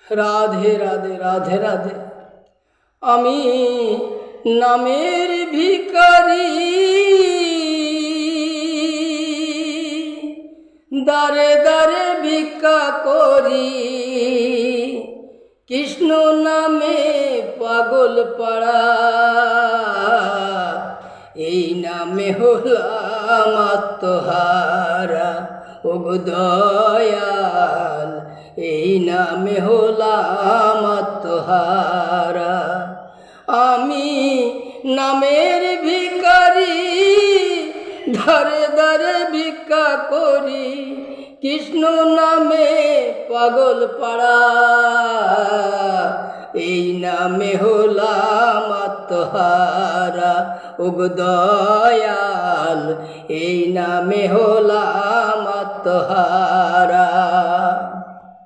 রাধে রাধে রাধে রাধে। আমি নামের ভিখারি, দারে দারে ভিক্ষা করি। কৃষ্ণ নামে পাগল পাড়া, এই নামে হলাম আত্মহারা। ওগো দয়াল, এই নামে হলাম আত্মহারা। আমি নামের ভিখারি, ধারে ধারে ভিক্ষা করি। কৃষ্ণ নামে পাগল পাড়া, এই নামে হলাম আত্মহারা। ওগো দয়াল, এই নামে হলাম আত্মহারা।